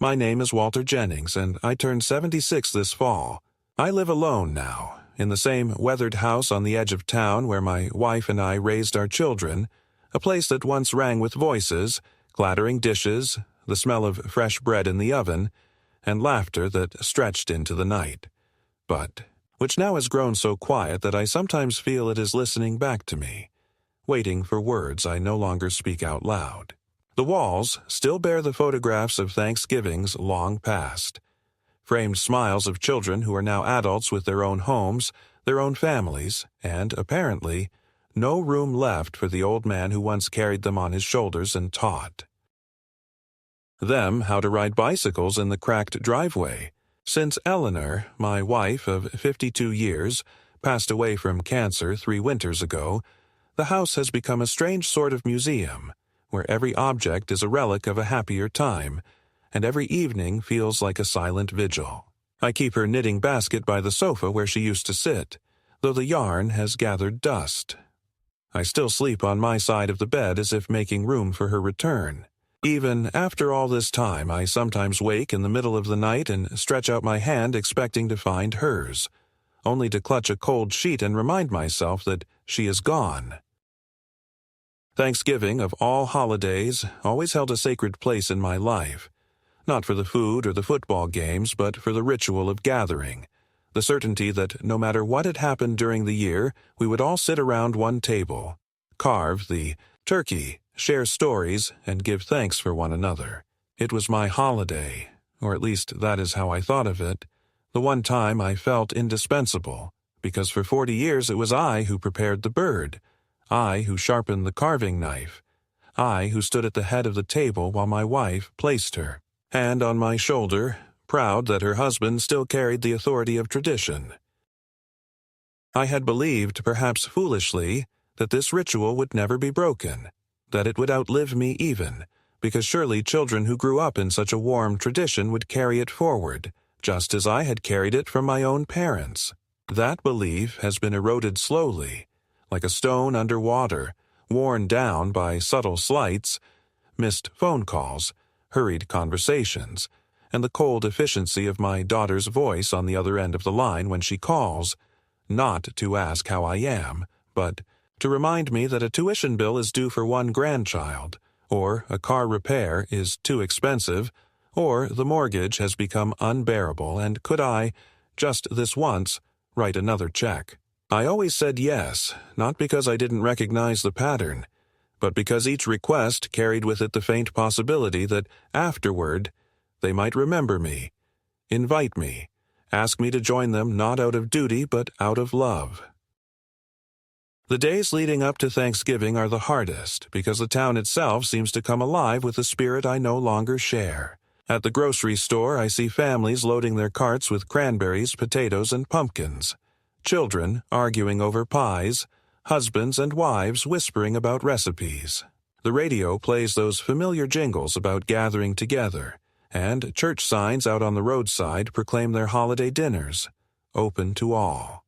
My name is Walter Jennings, and I turned 76 this fall. I live alone now, in the same weathered house on the edge of town where my wife and I raised our children, a place that once rang with voices, clattering dishes, the smell of fresh bread in the oven, and laughter that stretched into the night, but which now has grown so quiet that I sometimes feel it is listening back to me, waiting for words I no longer speak out loud. The walls still bear the photographs of Thanksgivings long past, framed smiles of children who are now adults with their own homes, their own families, and, apparently, no room left for the old man who once carried them on his shoulders and taught them how to ride bicycles in the cracked driveway. Since Eleanor, my wife of 52 years, passed away from cancer 3 winters ago, the house has become a strange sort of museum, where every object is a relic of a happier time, and every evening feels like a silent vigil. I keep her knitting basket by the sofa where she used to sit, though the yarn has gathered dust. I still sleep on my side of the bed as if making room for her return. Even after all this time, I sometimes wake in the middle of the night and stretch out my hand expecting to find hers, only to clutch a cold sheet and remind myself that she is gone. Thanksgiving, of all holidays, always held a sacred place in my life, not for the food or the football games, but for the ritual of gathering, the certainty that no matter what had happened during the year, we would all sit around one table, carve the turkey, share stories, and give thanks for one another. It was my holiday, or at least that is how I thought of it, the one time I felt indispensable, because for 40 years it was I who prepared the bird, I who sharpened the carving knife, I who stood at the head of the table while my wife placed her, hand on my shoulder, proud that her husband still carried the authority of tradition. I had believed, perhaps foolishly, that this ritual would never be broken, that it would outlive me even, because surely children who grew up in such a warm tradition would carry it forward, just as I had carried it from my own parents. That belief has been eroded slowly, like a stone under water, worn down by subtle slights, missed phone calls, hurried conversations, and the cold efficiency of my daughter's voice on the other end of the line when she calls, not to ask how I am, but to remind me that a tuition bill is due for one grandchild, or a car repair is too expensive, or the mortgage has become unbearable, and could I, just this once, write another check. I always said yes, not because I didn't recognize the pattern, but because each request carried with it the faint possibility that afterward they might remember me, invite me, ask me to join them not out of duty but out of love. The days leading up to Thanksgiving are the hardest because the town itself seems to come alive with a spirit I no longer share. At the grocery store, I see families loading their carts with cranberries, potatoes, and pumpkins, children arguing over pies, husbands and wives whispering about recipes. The radio plays those familiar jingles about gathering together, and church signs out on the roadside proclaim their holiday dinners, open to all.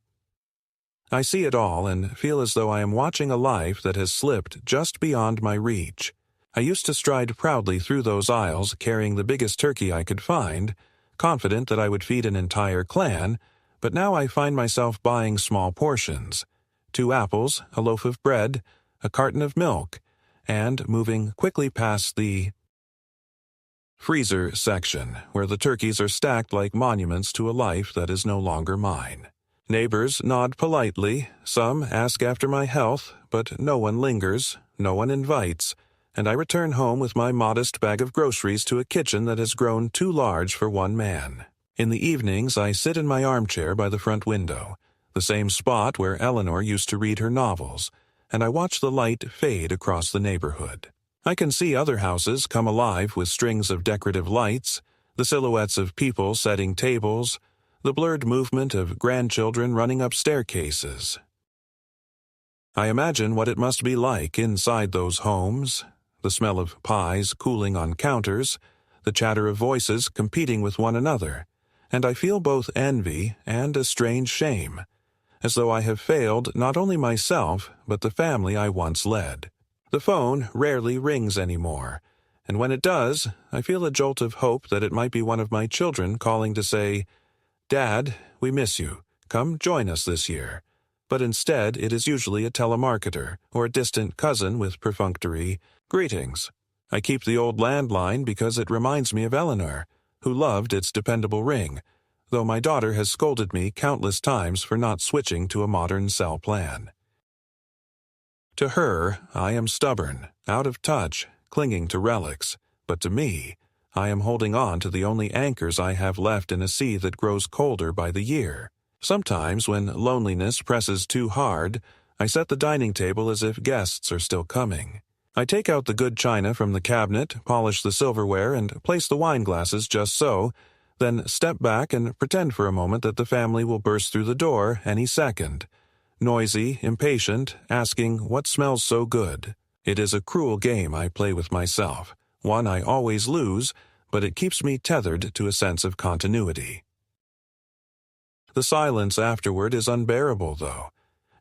I see it all and feel as though I am watching a life that has slipped just beyond my reach. I used to stride proudly through those aisles carrying the biggest turkey I could find, confident that I would feed an entire clan, but now I find myself buying small portions, 2 apples, a loaf of bread, a carton of milk, and moving quickly past the freezer section, where the turkeys are stacked like monuments to a life that is no longer mine. Neighbors nod politely, some ask after my health, but no one lingers, no one invites, and I return home with my modest bag of groceries to a kitchen that has grown too large for one man. In the evenings, I sit in my armchair by the front window, the same spot where Eleanor used to read her novels, and I watch the light fade across the neighborhood. I can see other houses come alive with strings of decorative lights, the silhouettes of people setting tables, the blurred movement of grandchildren running up staircases. I imagine what it must be like inside those homes, the smell of pies cooling on counters, the chatter of voices competing with one another, and I feel both envy and a strange shame, as though I have failed not only myself but the family I once led. The phone rarely rings anymore, And when it does, I feel a jolt of hope that it might be one of my children calling to say, "Dad, we miss you. Come join us this year." But instead, it is usually a telemarketer or a distant cousin with perfunctory greetings. I keep the old landline because it reminds me of Eleanor, who loved its dependable ring, though my daughter has scolded me countless times for not switching to a modern cell plan. To her, I am stubborn, out of touch, clinging to relics, but to me, I am holding on to the only anchors I have left in a sea that grows colder by the year. Sometimes, when loneliness presses too hard, I set the dining table as if guests are still coming. I take out the good china from the cabinet, polish the silverware, and place the wine glasses just so, then step back and pretend for a moment that the family will burst through the door any second. Noisy, impatient, asking what smells so good. It is a cruel game I play with myself, one I always lose, but it keeps me tethered to a sense of continuity. The silence afterward is unbearable, though,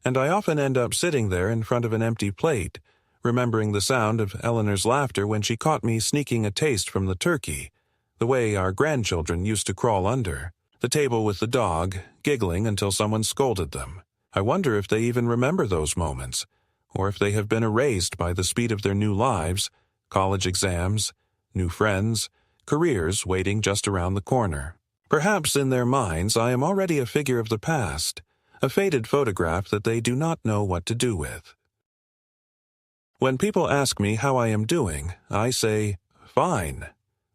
and I often end up sitting there in front of an empty plate, remembering the sound of Eleanor's laughter when she caught me sneaking a taste from the turkey, the way our grandchildren used to crawl under, the table with the dog, giggling until someone scolded them. I wonder if they even remember those moments, or if they have been erased by the speed of their new lives, college exams, new friends, careers waiting just around the corner. Perhaps in their minds I am already a figure of the past, a faded photograph that they do not know what to do with. When people ask me how I am doing, I say, fine,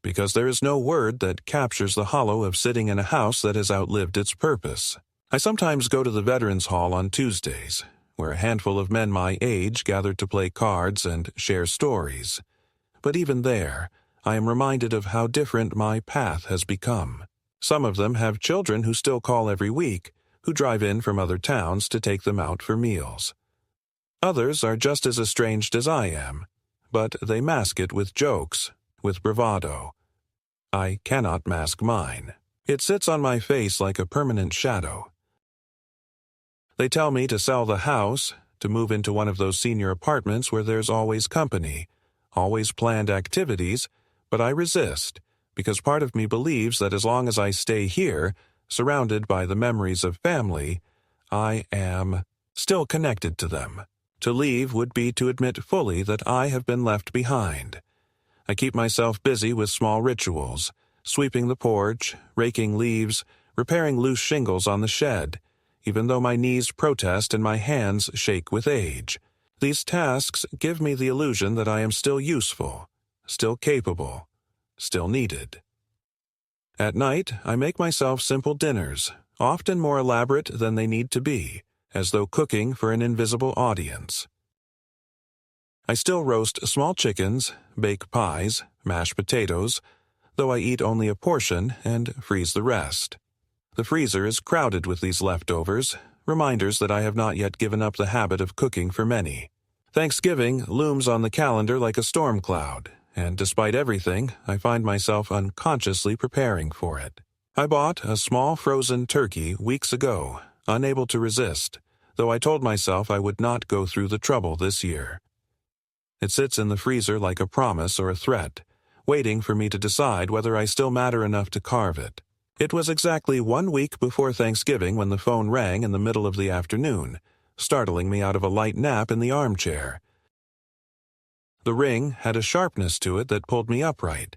because there is no word that captures the hollow of sitting in a house that has outlived its purpose. I sometimes go to the Veterans Hall on Tuesdays, where a handful of men my age gather to play cards and share stories. But even there, I am reminded of how different my path has become. Some of them have children who still call every week, who drive in from other towns to take them out for meals. Others are just as estranged as I am, but they mask it with jokes, with bravado. I cannot mask mine. It sits on my face like a permanent shadow. They tell me to sell the house, to move into one of those senior apartments where there's always company, always planned activities, but I resist, because part of me believes that as long as I stay here, surrounded by the memories of family, I am still connected to them. To leave would be to admit fully that I have been left behind. I keep myself busy with small rituals, sweeping the porch, raking leaves, repairing loose shingles on the shed, even though my knees protest and my hands shake with age. These tasks give me the illusion that I am still useful, still capable, still needed. At night, I make myself simple dinners, often more elaborate than they need to be, as though cooking for an invisible audience. I still roast small chickens, bake pies, mash potatoes, though I eat only a portion and freeze the rest. The freezer is crowded with these leftovers, reminders that I have not yet given up the habit of cooking for many. Thanksgiving looms on the calendar like a storm cloud, and despite everything, I find myself unconsciously preparing for it. I bought a small frozen turkey weeks ago, unable to resist, though I told myself I would not go through the trouble this year. It sits in the freezer like a promise or a threat, waiting for me to decide whether I still matter enough to carve it. It was exactly 1 week before Thanksgiving when the phone rang in the middle of the afternoon, startling me out of a light nap in the armchair. The ring had a sharpness to it that pulled me upright,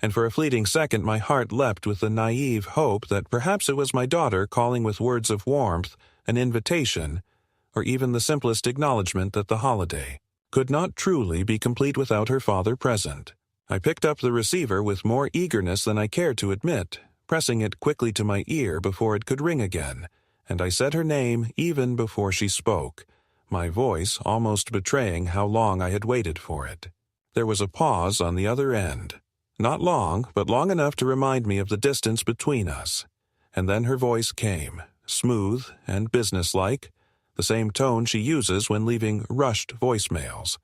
and for a fleeting second my heart leapt with the naive hope that perhaps it was my daughter calling with words of warmth, an invitation, or even the simplest acknowledgement that the holiday could not truly be complete without her father present. I picked up the receiver with more eagerness than I cared to admit, pressing it quickly to my ear before it could ring again, and I said her name even before she spoke, my voice almost betraying how long I had waited for it. There was a pause on the other end. Not long, but long enough to remind me of the distance between us. And then her voice came, smooth and businesslike, the same tone she uses when leaving rushed voicemails.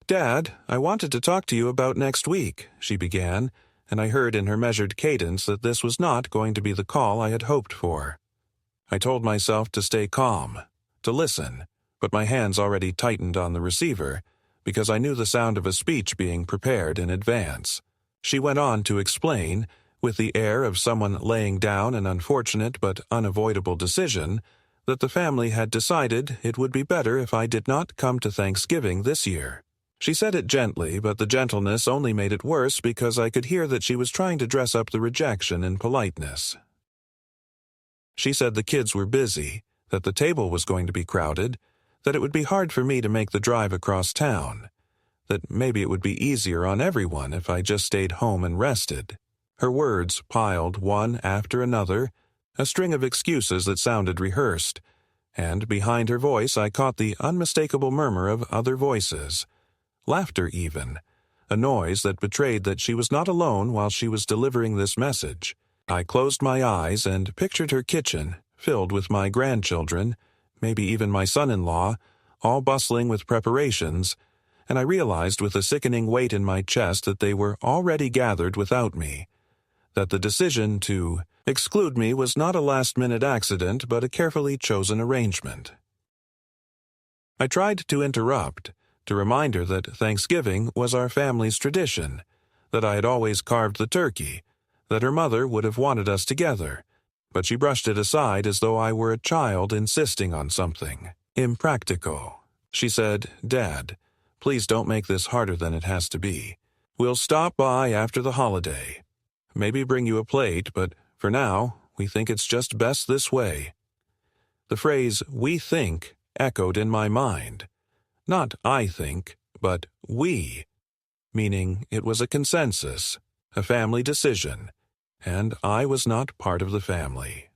"Dad, I wanted to talk to you about next week," she began, and I heard in her measured cadence that this was not going to be the call I had hoped for. I told myself to stay calm, to listen, but my hands already tightened on the receiver, because I knew the sound of a speech being prepared in advance. She went on to explain, with the air of someone laying down an unfortunate but unavoidable decision, that the family had decided it would be better if I did not come to Thanksgiving this year. She said it gently, but the gentleness only made it worse because I could hear that she was trying to dress up the rejection in politeness. She said the kids were busy, that the table was going to be crowded, that it would be hard for me to make the drive across town, that maybe it would be easier on everyone if I just stayed home and rested. Her words piled one after another, a string of excuses that sounded rehearsed, and behind her voice I caught the unmistakable murmur of other voices, laughter even, a noise that betrayed that she was not alone while she was delivering this message. I closed my eyes and pictured her kitchen, filled with my grandchildren, maybe even my son-in-law, all bustling with preparations, and I realized with a sickening weight in my chest that they were already gathered without me, that the decision to exclude me was not a last-minute accident but a carefully chosen arrangement. I tried to interrupt, to remind her that Thanksgiving was our family's tradition, that I had always carved the turkey, that her mother would have wanted us together, but she brushed it aside as though I were a child insisting on something impractical. She said, "Dad, please don't make this harder than it has to be. We'll stop by after the holiday. Maybe bring you a plate, but for now, we think it's just best this way." The phrase, "we think," echoed in my mind. Not I think, but we, meaning it was a consensus, a family decision, and I was not part of the family.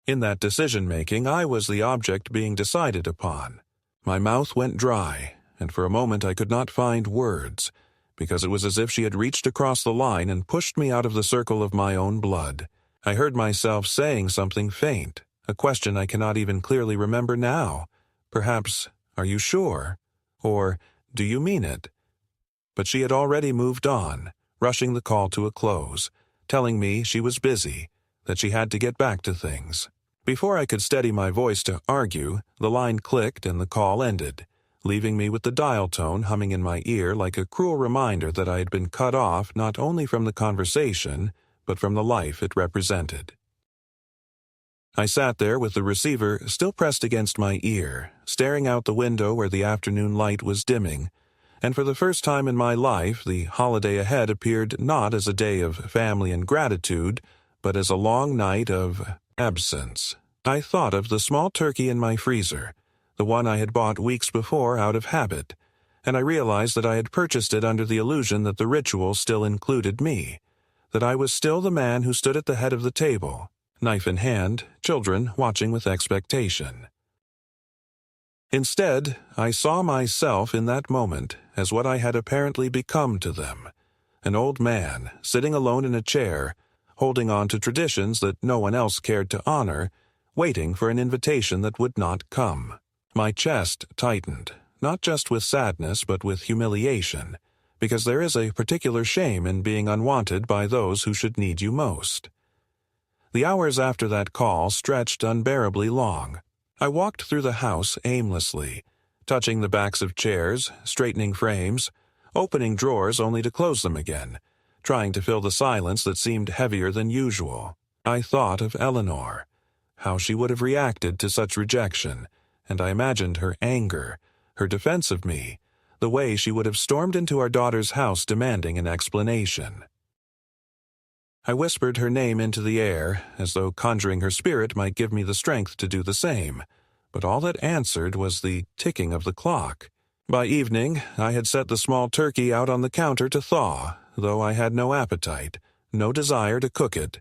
In that decision-making, I was the object being decided upon. My mouth went dry, and for a moment I could not find words, because it was as if she had reached across the line and pushed me out of the circle of my own blood. I heard myself saying something faint, a question I cannot even clearly remember now. Perhaps, "Are you sure?" or "Do you mean it?" But she had already moved on, rushing the call to a close, telling me she was busy, that she had to get back to things. Before I could steady my voice to argue, the line clicked and the call ended, leaving me with the dial tone humming in my ear like a cruel reminder that I had been cut off not only from the conversation, but from the life it represented. I sat there with the receiver still pressed against my ear, staring out the window where the afternoon light was dimming, and for the first time in my life the holiday ahead appeared not as a day of family and gratitude, but as a long night of absence. I thought of the small turkey in my freezer, the one I had bought weeks before out of habit, and I realized that I had purchased it under the illusion that the ritual still included me, that I was still the man who stood at the head of the table, knife in hand, children watching with expectation. Instead, I saw myself in that moment as what I had apparently become to them, an old man sitting alone in a chair, holding on to traditions that no one else cared to honor, waiting for an invitation that would not come. My chest tightened, not just with sadness but with humiliation, because there is a particular shame in being unwanted by those who should need you most. The hours after that call stretched unbearably long. I walked through the house aimlessly, touching the backs of chairs, straightening frames, opening drawers only to close them again, trying to fill the silence that seemed heavier than usual. I thought of Eleanor, how she would have reacted to such rejection, and I imagined her anger, her defense of me, the way she would have stormed into our daughter's house demanding an explanation. I whispered her name into the air, as though conjuring her spirit might give me the strength to do the same, but all that answered was the ticking of the clock. By evening, I had set the small turkey out on the counter to thaw, though I had no appetite, no desire to cook it.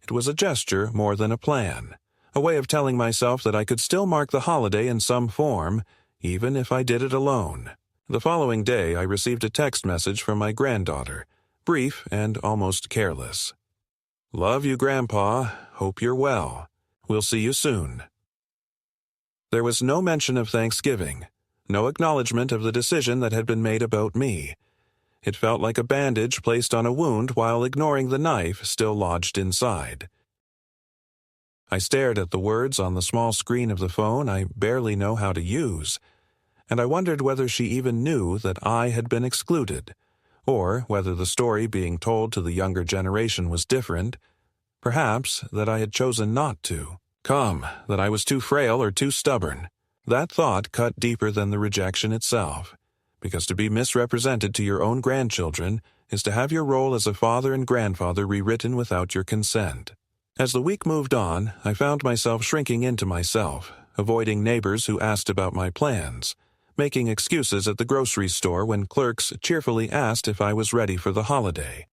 It was a gesture more than a plan, a way of telling myself that I could still mark the holiday in some form, even if I did it alone. The following day, I received a text message from my granddaughter, brief and almost careless. "Love you, Grandpa. Hope you're well. We'll see you soon." There was no mention of Thanksgiving, no acknowledgement of the decision that had been made about me. It felt like a bandage placed on a wound while ignoring the knife still lodged inside. I stared at the words on the small screen of the phone I barely know how to use, and I wondered whether she even knew that I had been excluded, or whether the story being told to the younger generation was different, perhaps that I had chosen not to. Come, that I was too frail or too stubborn. That thought cut deeper than the rejection itself, because to be misrepresented to your own grandchildren is to have your role as a father and grandfather rewritten without your consent. As the week moved on, I found myself shrinking into myself, avoiding neighbors who asked about my plans, making excuses at the grocery store when clerks cheerfully asked if I was ready for the holiday.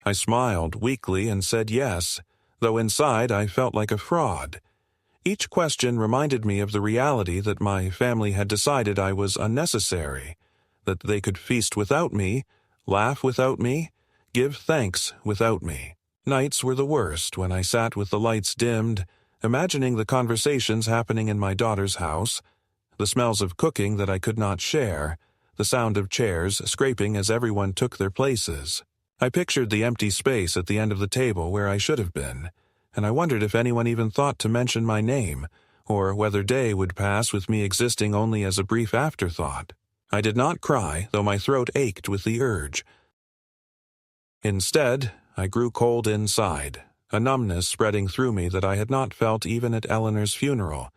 I smiled weakly and said yes, though inside I felt like a fraud. Each question reminded me of the reality that my family had decided I was unnecessary, that they could feast without me, laugh without me, give thanks without me. Nights were the worst when I sat with the lights dimmed, imagining the conversations happening in my daughter's house, the smells of cooking that I could not share, the sound of chairs scraping as everyone took their places. I pictured the empty space at the end of the table where I should have been, and I wondered if anyone even thought to mention my name, or whether day would pass with me existing only as a brief afterthought. I did not cry, though my throat ached with the urge. Instead, I grew cold inside, a numbness spreading through me that I had not felt even at Eleanor's funeral,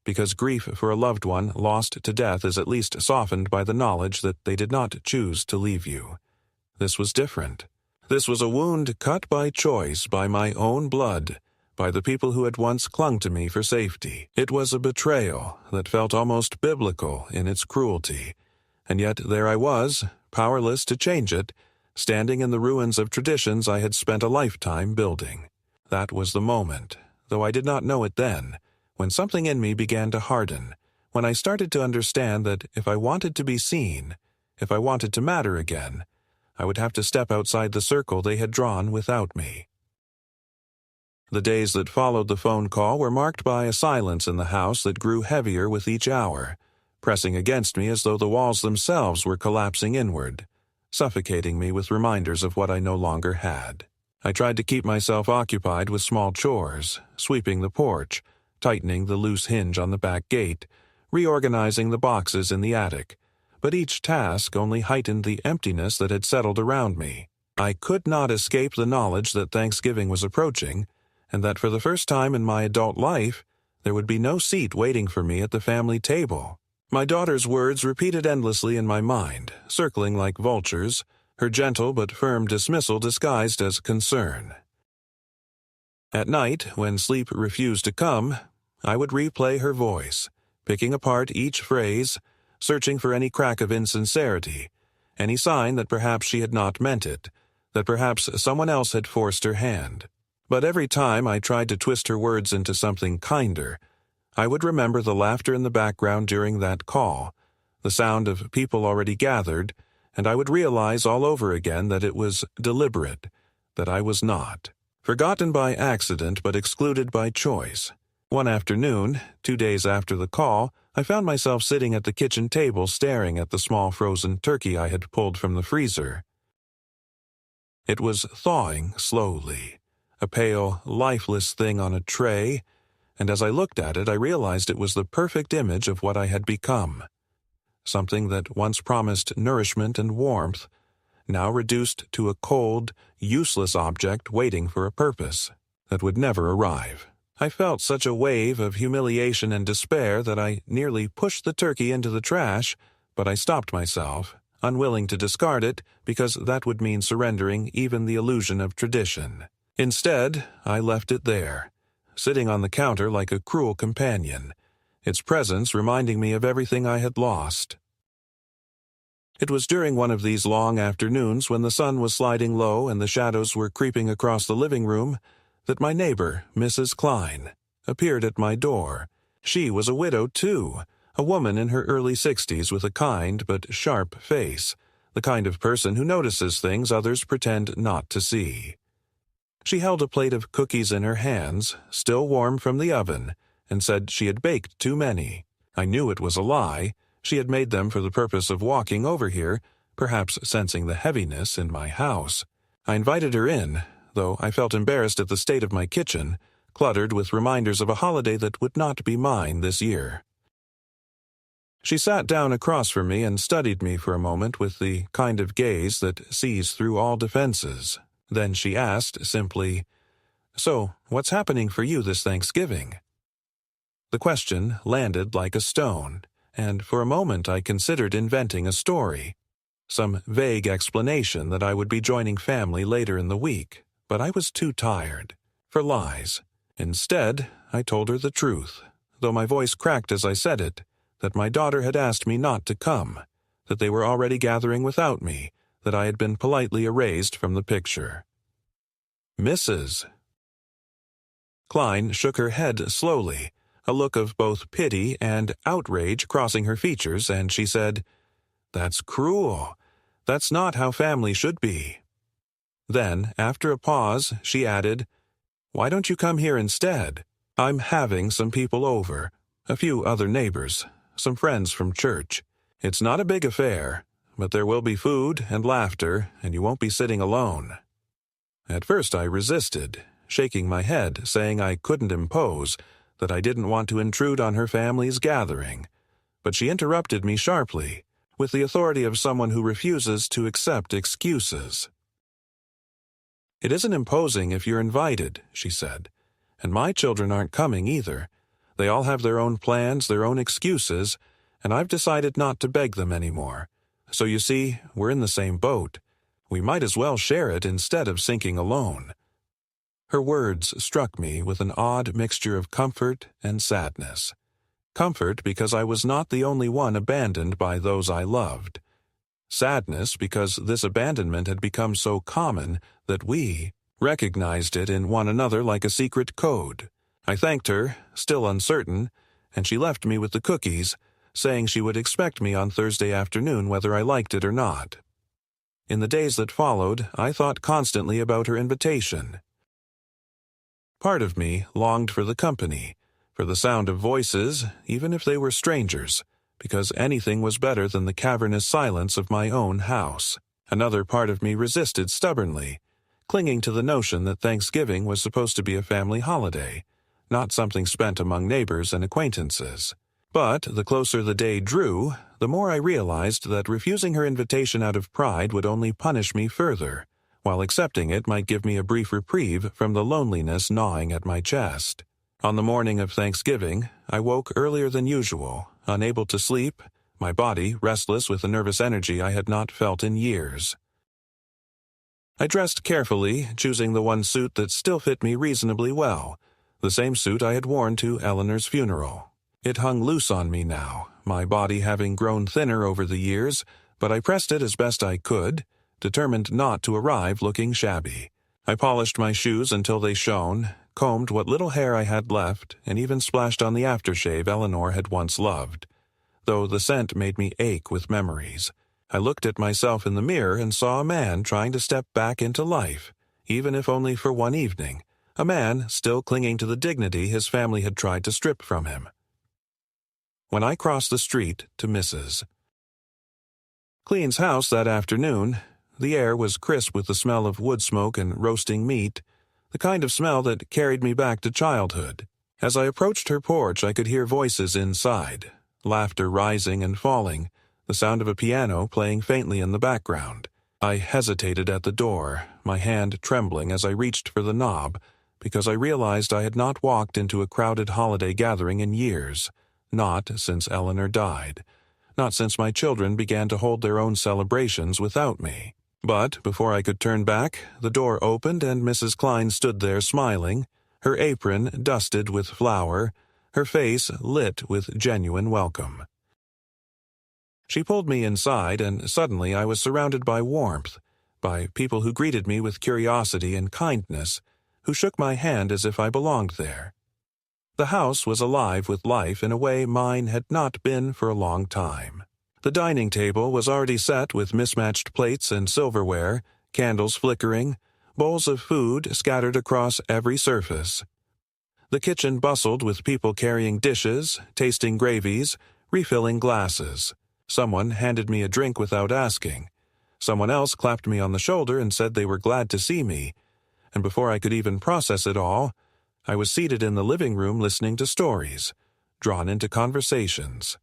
because grief for a loved one lost to death is at least softened by the knowledge that they did not choose to leave you. This was different. This was a wound cut by choice, by my own blood, by the people who had once clung to me for safety. It was a betrayal that felt almost biblical in its cruelty, and yet there I was, powerless to change it, standing in the ruins of traditions I had spent a lifetime building. That was the moment, though I did not know it then, when something in me began to harden, when I started to understand that if I wanted to be seen, if I wanted to matter again, I would have to step outside the circle they had drawn without me. The days that followed the phone call were marked by a silence in the house that grew heavier with each hour, pressing against me as though the walls themselves were collapsing inward, suffocating me with reminders of what I no longer had. I tried to keep myself occupied with small chores, sweeping the porch, tightening the loose hinge on the back gate, reorganizing the boxes in the attic, but each task only heightened the emptiness that had settled around me. I could not escape the knowledge that Thanksgiving was approaching, and that for the first time in my adult life, there would be no seat waiting for me at the family table. My daughter's words repeated endlessly in my mind, circling like vultures, her gentle but firm dismissal disguised as concern. At night, when sleep refused to come, I would replay her voice, picking apart each phrase, searching for any crack of insincerity, any sign that perhaps she had not meant it, that perhaps someone else had forced her hand. But every time I tried to twist her words into something kinder, I would remember the laughter in the background during that call, the sound of people already gathered, and I would realize all over again that it was deliberate, that I was not. Forgotten by accident but excluded by choice. One afternoon, 2 days after the call, I found myself sitting at the kitchen table staring at the small frozen turkey I had pulled from the freezer. It was thawing slowly, a pale, lifeless thing on a tray, and as I looked at it I realized it was the perfect image of what I had become. Something that once promised nourishment and warmth, now reduced to a cold, useless object waiting for a purpose that would never arrive. I felt such a wave of humiliation and despair that I nearly pushed the turkey into the trash, but I stopped myself, unwilling to discard it because that would mean surrendering even the illusion of tradition. Instead, I left it there, sitting on the counter like a cruel companion, its presence reminding me of everything I had lost. It was during one of these long afternoons when the sun was sliding low and the shadows were creeping across the living room that my neighbor, Mrs. Klein, appeared at my door. She was a widow, too, a woman in her early 60s with a kind but sharp face, the kind of person who notices things others pretend not to see. She held a plate of cookies in her hands, still warm from the oven, and said she had baked too many. I knew it was a lie. She had made them for the purpose of walking over here, perhaps sensing the heaviness in my house. I invited her in, though I felt embarrassed at the state of my kitchen, cluttered with reminders of a holiday that would not be mine this year. She sat down across from me and studied me for a moment with the kind of gaze that sees through all defenses. Then she asked, simply, "So, what's happening for you this Thanksgiving?" The question landed like a stone, and for a moment I considered inventing a story, some vague explanation that I would be joining family later in the week, but I was too tired for lies. Instead, I told her the truth, though my voice cracked as I said it, that my daughter had asked me not to come, that they were already gathering without me, that I had been politely erased from the picture. "Mrs." Klein shook her head slowly, a look of both pity and outrage crossing her features, and she said, "That's cruel. That's not how family should be." Then, after a pause, she added, "Why don't you come here instead? I'm having some people over, a few other neighbors, some friends from church. It's not a big affair, but there will be food and laughter, and you won't be sitting alone." At first I resisted, shaking my head, saying I couldn't impose, that I didn't want to intrude on her family's gathering. But she interrupted me sharply, with the authority of someone who refuses to accept excuses. "It isn't imposing if you're invited," she said. "And my children aren't coming either. They all have their own plans, their own excuses, and I've decided not to beg them anymore. So you see, we're in the same boat. We might as well share it instead of sinking alone." Her words struck me with an odd mixture of comfort and sadness. Comfort because I was not the only one abandoned by those I loved. Sadness because this abandonment had become so common that we recognized it in one another like a secret code. I thanked her, still uncertain, and she left me with the cookies, saying she would expect me on Thursday afternoon whether I liked it or not. In the days that followed, I thought constantly about her invitation. Part of me longed for the company, for the sound of voices, even if they were strangers, because anything was better than the cavernous silence of my own house. Another part of me resisted stubbornly, clinging to the notion that Thanksgiving was supposed to be a family holiday, not something spent among neighbors and acquaintances. But the closer the day drew, the more I realized that refusing her invitation out of pride would only punish me further, while accepting it might give me a brief reprieve from the loneliness gnawing at my chest. On the morning of Thanksgiving, I woke earlier than usual, unable to sleep, my body restless with a nervous energy I had not felt in years. I dressed carefully, choosing the one suit that still fit me reasonably well, the same suit I had worn to Eleanor's funeral. It hung loose on me now, my body having grown thinner over the years, but I pressed it as best I could, determined not to arrive looking shabby. I polished my shoes until they shone, combed what little hair I had left, and even splashed on the aftershave Eleanor had once loved, though the scent made me ache with memories. I looked at myself in the mirror and saw a man trying to step back into life, even if only for one evening, a man still clinging to the dignity his family had tried to strip from him. When I crossed the street to Mrs. Klein's house that afternoon, the air was crisp with the smell of wood smoke and roasting meat, the kind of smell that carried me back to childhood. As I approached her porch, I could hear voices inside, laughter rising and falling, the sound of a piano playing faintly in the background. I hesitated at the door, my hand trembling as I reached for the knob, because I realized I had not walked into a crowded holiday gathering in years, not since Eleanor died, not since my children began to hold their own celebrations without me. But before I could turn back, the door opened and Mrs. Klein stood there smiling, her apron dusted with flour, her face lit with genuine welcome. She pulled me inside, and suddenly I was surrounded by warmth, by people who greeted me with curiosity and kindness, who shook my hand as if I belonged there. The house was alive with life in a way mine had not been for a long time. The dining table was already set with mismatched plates and silverware, candles flickering, bowls of food scattered across every surface. The kitchen bustled with people carrying dishes, tasting gravies, refilling glasses. Someone handed me a drink without asking. Someone else clapped me on the shoulder and said they were glad to see me, and before I could even process it all, I was seated in the living room listening to stories, drawn into conversations.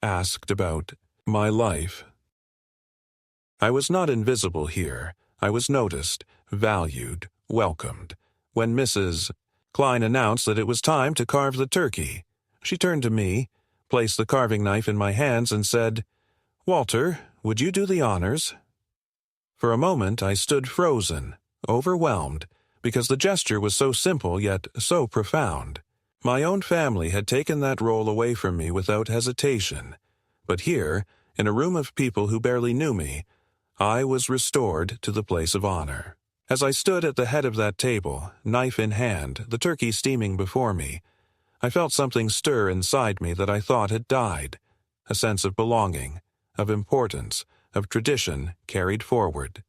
asked about my life. I was not invisible here. I was noticed, valued, welcomed. When Mrs. Klein announced that it was time to carve the turkey, she turned to me, placed the carving knife in my hands, and said, "Walter, would you do the honors?" For a moment I stood frozen, overwhelmed, because the gesture was so simple yet so profound. My own family had taken that role away from me without hesitation, but here, in a room of people who barely knew me, I was restored to the place of honor. As I stood at the head of that table, knife in hand, the turkey steaming before me, I felt something stir inside me that I thought had died, a sense of belonging, of importance, of tradition carried forward.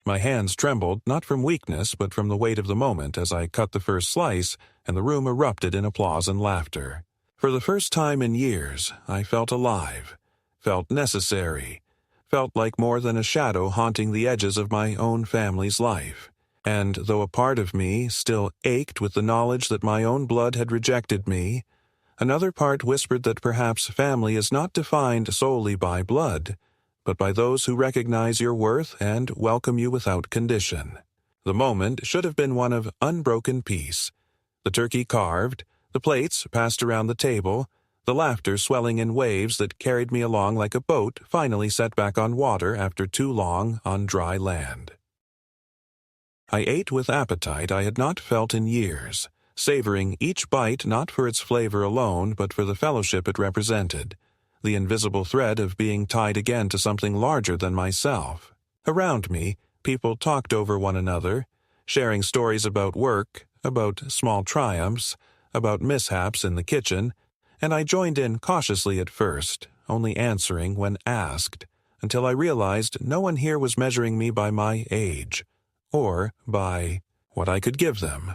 My hands trembled not from weakness but from the weight of the moment as I cut the first slice, and the room erupted in applause and laughter. For the first time in years, I felt alive, felt necessary, felt like more than a shadow haunting the edges of my own family's life. And though a part of me still ached with the knowledge that my own blood had rejected me, another part whispered that perhaps family is not defined solely by blood, but by those who recognize your worth and welcome you without condition. The moment should have been one of unbroken peace. The turkey carved, the plates passed around the table, the laughter swelling in waves that carried me along like a boat finally set back on water after too long on dry land. I ate with appetite I had not felt in years, savoring each bite not for its flavor alone but for the fellowship it represented, the invisible thread of being tied again to something larger than myself. Around me, people talked over one another, sharing stories about work, about small triumphs, about mishaps in the kitchen, and I joined in cautiously at first, only answering when asked, until I realized no one here was measuring me by my age, or by what I could give them,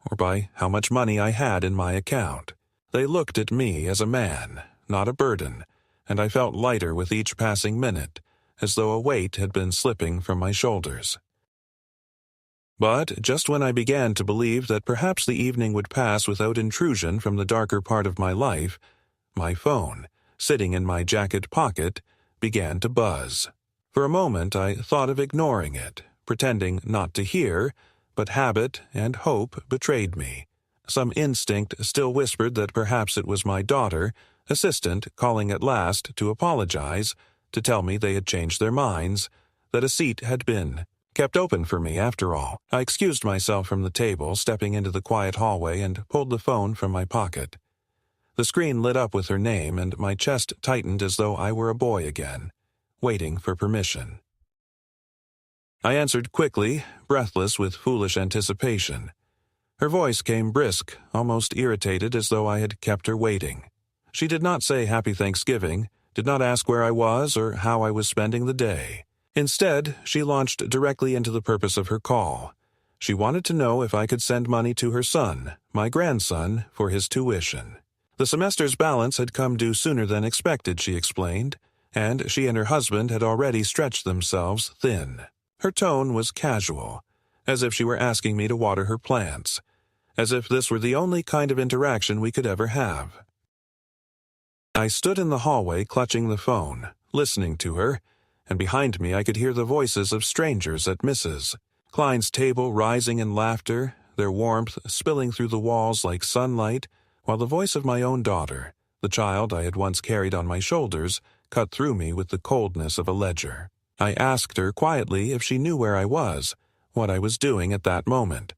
or by how much money I had in my account. They looked at me as a man, not a burden, and I felt lighter with each passing minute, as though a weight had been slipping from my shoulders. But just when I began to believe that perhaps the evening would pass without intrusion from the darker part of my life, my phone, sitting in my jacket pocket, began to buzz. For a moment I thought of ignoring it, pretending not to hear, but habit and hope betrayed me. Some instinct still whispered that perhaps it was my daughter, assistant, calling at last to apologize, to tell me they had changed their minds, that a seat had been kept open for me after all. I excused myself from the table, stepping into the quiet hallway, and pulled the phone from my pocket. The screen lit up with her name, and my chest tightened as though I were a boy again, waiting for permission. I answered quickly, breathless with foolish anticipation. Her voice came brisk, almost irritated, as though I had kept her waiting. She did not say Happy Thanksgiving, did not ask where I was or how I was spending the day. Instead, she launched directly into the purpose of her call. She wanted to know if I could send money to her son, my grandson, for his tuition. The semester's balance had come due sooner than expected, she explained, and she and her husband had already stretched themselves thin. Her tone was casual, as if she were asking me to water her plants, as if this were the only kind of interaction we could ever have. I stood in the hallway clutching the phone, listening to her, and behind me I could hear the voices of strangers at Mrs. Klein's table rising in laughter, their warmth spilling through the walls like sunlight, while the voice of my own daughter, the child I had once carried on my shoulders, cut through me with the coldness of a ledger. I asked her quietly if she knew where I was, what I was doing at that moment,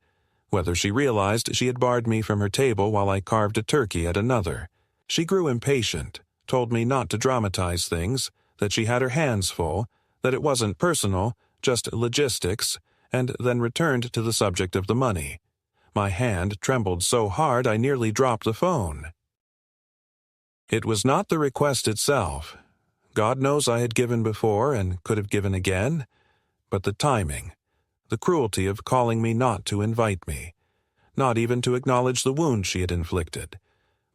whether she realized she had barred me from her table while I carved a turkey at another. She grew impatient, told me not to dramatize things, that she had her hands full, that it wasn't personal, just logistics, and then returned to the subject of the money. My hand trembled so hard I nearly dropped the phone. It was not the request itself. God knows I had given before and could have given again, but the timing, the cruelty of calling me not to invite me, not even to acknowledge the wound she had inflicted,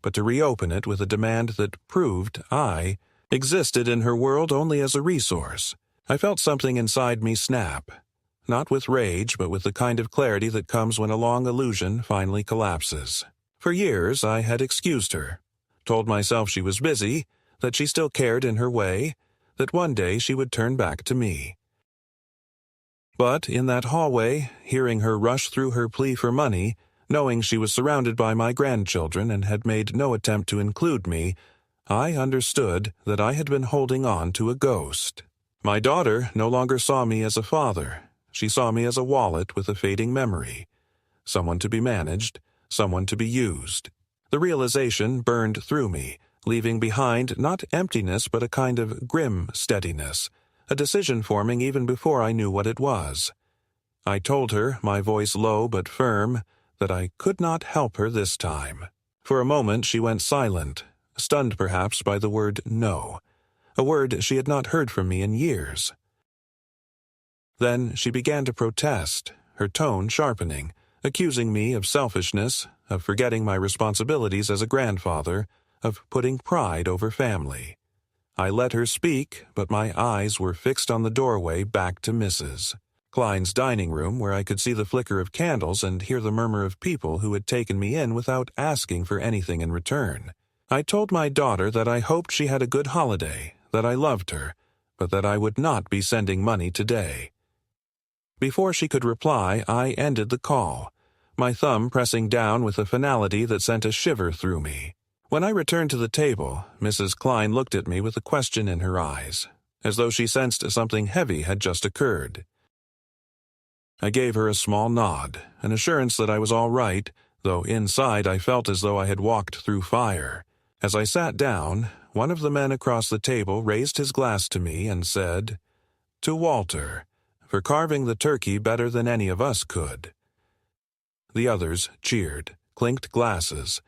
but to reopen it with a demand that proved I existed in her world only as a resource. I felt something inside me snap, not with rage, but with the kind of clarity that comes when a long illusion finally collapses. For years I had excused her, told myself she was busy, that she still cared in her way, that one day she would turn back to me. But in that hallway, hearing her rush through her plea for money, knowing she was surrounded by my grandchildren and had made no attempt to include me, I understood that I had been holding on to a ghost. My daughter no longer saw me as a father. She saw me as a wallet with a fading memory, someone to be managed, someone to be used. The realization burned through me, leaving behind not emptiness but a kind of grim steadiness, a decision forming even before I knew what it was. I told her, my voice low but firm, that I could not help her this time. For a moment she went silent, stunned perhaps by the word no, a word she had not heard from me in years. Then she began to protest, her tone sharpening, accusing me of selfishness, of forgetting my responsibilities as a grandfather, of putting pride over family. I let her speak, but my eyes were fixed on the doorway back to Mrs. Klein's dining room, where I could see the flicker of candles and hear the murmur of people who had taken me in without asking for anything in return. I told my daughter that I hoped she had a good holiday, that I loved her, but that I would not be sending money today. Before she could reply, I ended the call, my thumb pressing down with a finality that sent a shiver through me. When I returned to the table, Mrs. Klein looked at me with a question in her eyes, as though she sensed something heavy had just occurred. I gave her a small nod, an assurance that I was all right, though inside I felt as though I had walked through fire. As I sat down, one of the men across the table raised his glass to me and said, "To Walter, for carving the turkey better than any of us could." The others cheered, clinked glasses,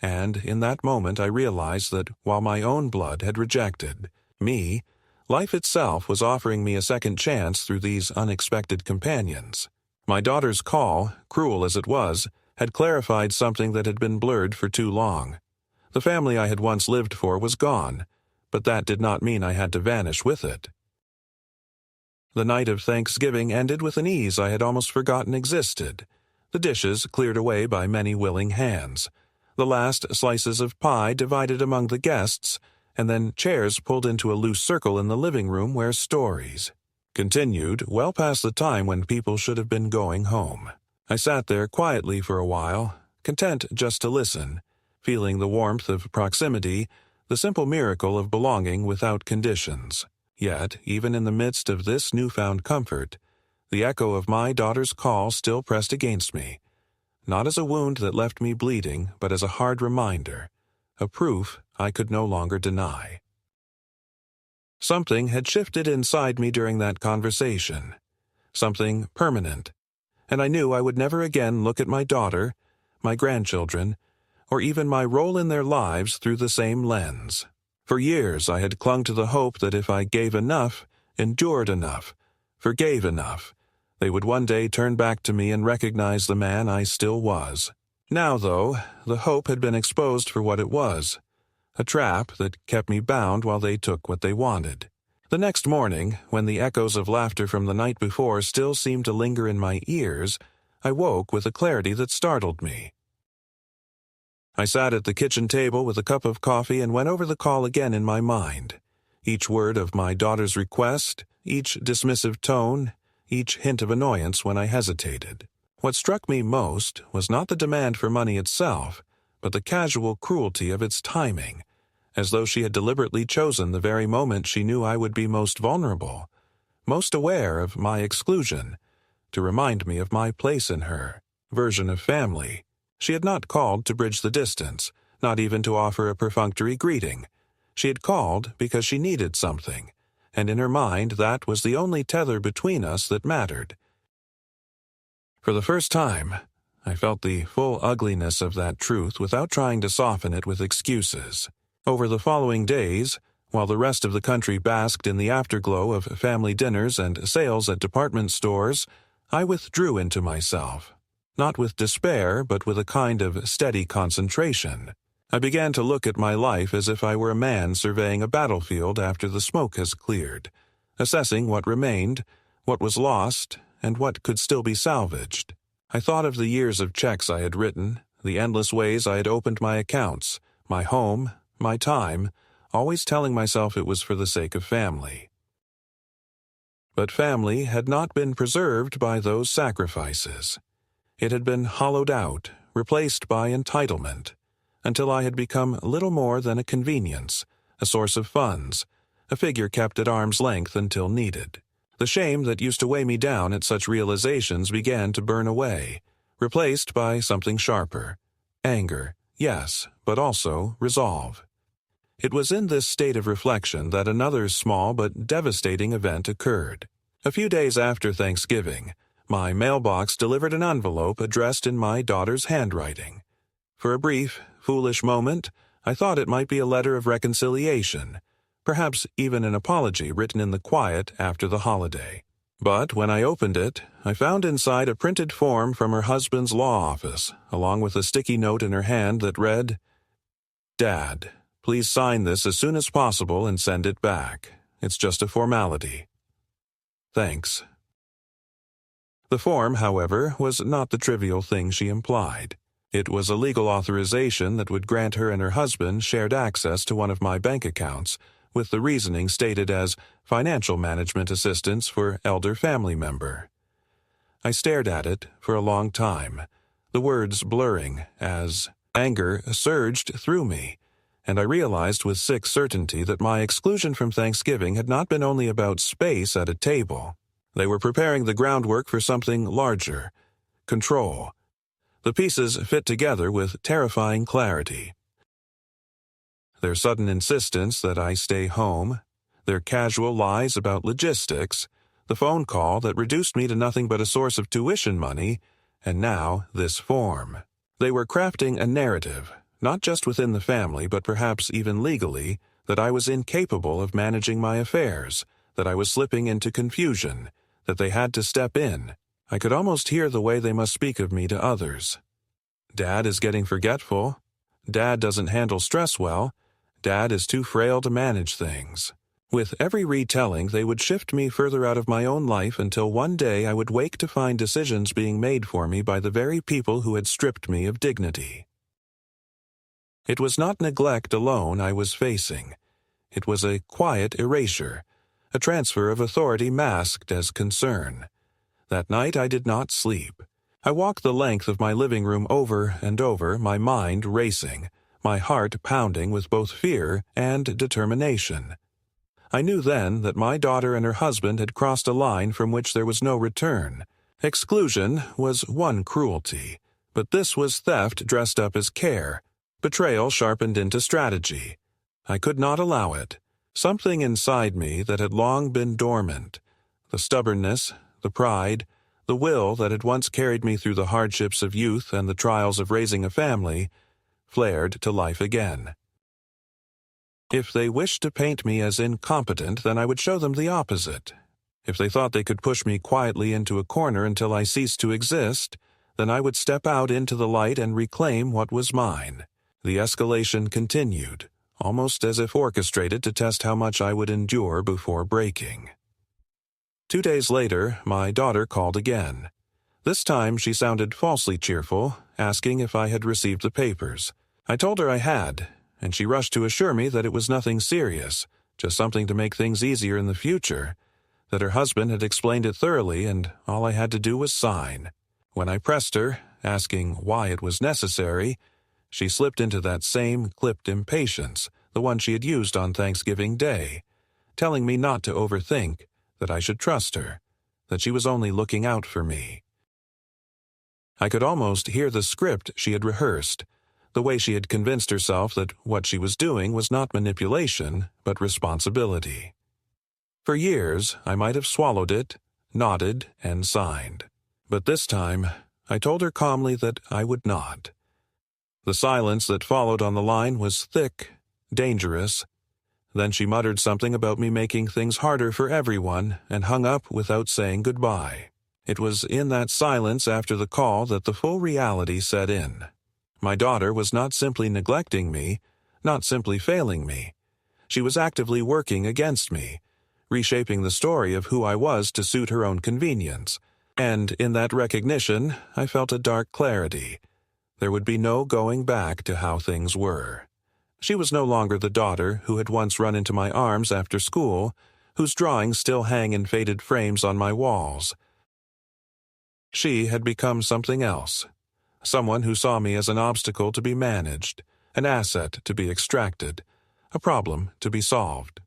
and in that moment I realized that while my own blood had rejected me, life itself was offering me a second chance through these unexpected companions. My daughter's call, cruel as it was, had clarified something that had been blurred for too long. The family I had once lived for was gone, but that did not mean I had to vanish with it. The night of Thanksgiving ended with an ease I had almost forgotten existed. The dishes cleared away by many willing hands, the last slices of pie divided among the guests, and then chairs pulled into a loose circle in the living room where stories continued well past the time when people should have been going home. I sat there quietly for a while, content just to listen, feeling the warmth of proximity, the simple miracle of belonging without conditions. Yet, even in the midst of this newfound comfort, the echo of my daughter's call still pressed against me, not as a wound that left me bleeding, but as a hard reminder, a proof I could no longer deny. Something had shifted inside me during that conversation, something permanent, and I knew I would never again look at my daughter, my grandchildren, or even my role in their lives through the same lens. For years I had clung to the hope that if I gave enough, endured enough, forgave enough, they would one day turn back to me and recognize the man I still was. Now, though, the hope had been exposed for what it was, a trap that kept me bound while they took what they wanted. The next morning, when the echoes of laughter from the night before still seemed to linger in my ears, I woke with a clarity that startled me. I sat at the kitchen table with a cup of coffee and went over the call again in my mind. Each word of my daughter's request, each dismissive tone, each hint of annoyance when I hesitated. What struck me most was not the demand for money itself, but the casual cruelty of its timing, as though she had deliberately chosen the very moment she knew I would be most vulnerable, most aware of my exclusion, to remind me of my place in her version of family. She had not called to bridge the distance, not even to offer a perfunctory greeting. She had called because she needed something, and in her mind that was the only tether between us that mattered. For the first time, I felt the full ugliness of that truth without trying to soften it with excuses. Over the following days, while the rest of the country basked in the afterglow of family dinners and sales at department stores, I withdrew into myself. Not with despair, but with a kind of steady concentration. I began to look at my life as if I were a man surveying a battlefield after the smoke has cleared, assessing what remained, what was lost, and what could still be salvaged. I thought of the years of checks I had written, the endless ways I had opened my accounts, my home, my time, always telling myself it was for the sake of family. But family had not been preserved by those sacrifices. It had been hollowed out, replaced by entitlement, until I had become little more than a convenience, a source of funds, a figure kept at arm's length until needed. The shame that used to weigh me down at such realizations began to burn away, replaced by something sharper. Anger, yes, but also resolve. It was in this state of reflection that another small but devastating event occurred. A few days after Thanksgiving, my mailbox delivered an envelope addressed in my daughter's handwriting. For a brief, foolish moment, I thought it might be a letter of reconciliation, perhaps even an apology written in the quiet after the holiday. But when I opened it, I found inside a printed form from her husband's law office, along with a sticky note in her hand that read, "Dad, please sign this as soon as possible and send it back. It's just a formality. Thanks." The form, however, was not the trivial thing she implied. It was a legal authorization that would grant her and her husband shared access to one of my bank accounts, with the reasoning stated as financial management assistance for elder family member. I stared at it for a long time, the words blurring as anger surged through me, and I realized with sick certainty that my exclusion from Thanksgiving had not been only about space at a table. They were preparing the groundwork for something larger, control. The pieces fit together with terrifying clarity. Their sudden insistence that I stay home, their casual lies about logistics, the phone call that reduced me to nothing but a source of tuition money, and now this form. They were crafting a narrative, not just within the family but perhaps even legally, that I was incapable of managing my affairs, that I was slipping into confusion, that they had to step in. I could almost hear the way they must speak of me to others. Dad is getting forgetful. Dad doesn't handle stress well. Dad is too frail to manage things. With every retelling, they would shift me further out of my own life until one day I would wake to find decisions being made for me by the very people who had stripped me of dignity. It was not neglect alone I was facing. It was a quiet erasure, a transfer of authority masked as concern. That night I did not sleep. I walked the length of my living room over and over, my mind racing, my heart pounding with both fear and determination. I knew then that my daughter and her husband had crossed a line from which there was no return. Exclusion was one cruelty, but this was theft dressed up as care, betrayal sharpened into strategy. I could not allow it. Something inside me that had long been dormant, the stubbornness, the pride, the will that had once carried me through the hardships of youth and the trials of raising a family, flared to life again. If they wished to paint me as incompetent, then I would show them the opposite. If they thought they could push me quietly into a corner until I ceased to exist, then I would step out into the light and reclaim what was mine. The escalation continued, almost as if orchestrated to test how much I would endure before breaking. 2 days later, my daughter called again. This time she sounded falsely cheerful, asking if I had received the papers. I told her I had, and she rushed to assure me that it was nothing serious, just something to make things easier in the future, that her husband had explained it thoroughly and all I had to do was sign. When I pressed her, asking why it was necessary, she slipped into that same clipped impatience, the one she had used on Thanksgiving Day, telling me not to overthink, that I should trust her, that she was only looking out for me. I could almost hear the script she had rehearsed, the way she had convinced herself that what she was doing was not manipulation, but responsibility. For years, I might have swallowed it, nodded, and signed. But this time, I told her calmly that I would not. The silence that followed on the line was thick, dangerous. Then she muttered something about me making things harder for everyone and hung up without saying goodbye. It was in that silence after the call that the full reality set in. My daughter was not simply neglecting me, not simply failing me. She was actively working against me, reshaping the story of who I was to suit her own convenience. And in that recognition, I felt a dark clarity. There would be no going back to how things were. She was no longer the daughter who had once run into my arms after school, whose drawings still hang in faded frames on my walls. She had become something else, someone who saw me as an obstacle to be managed, an asset to be extracted, a problem to be solved.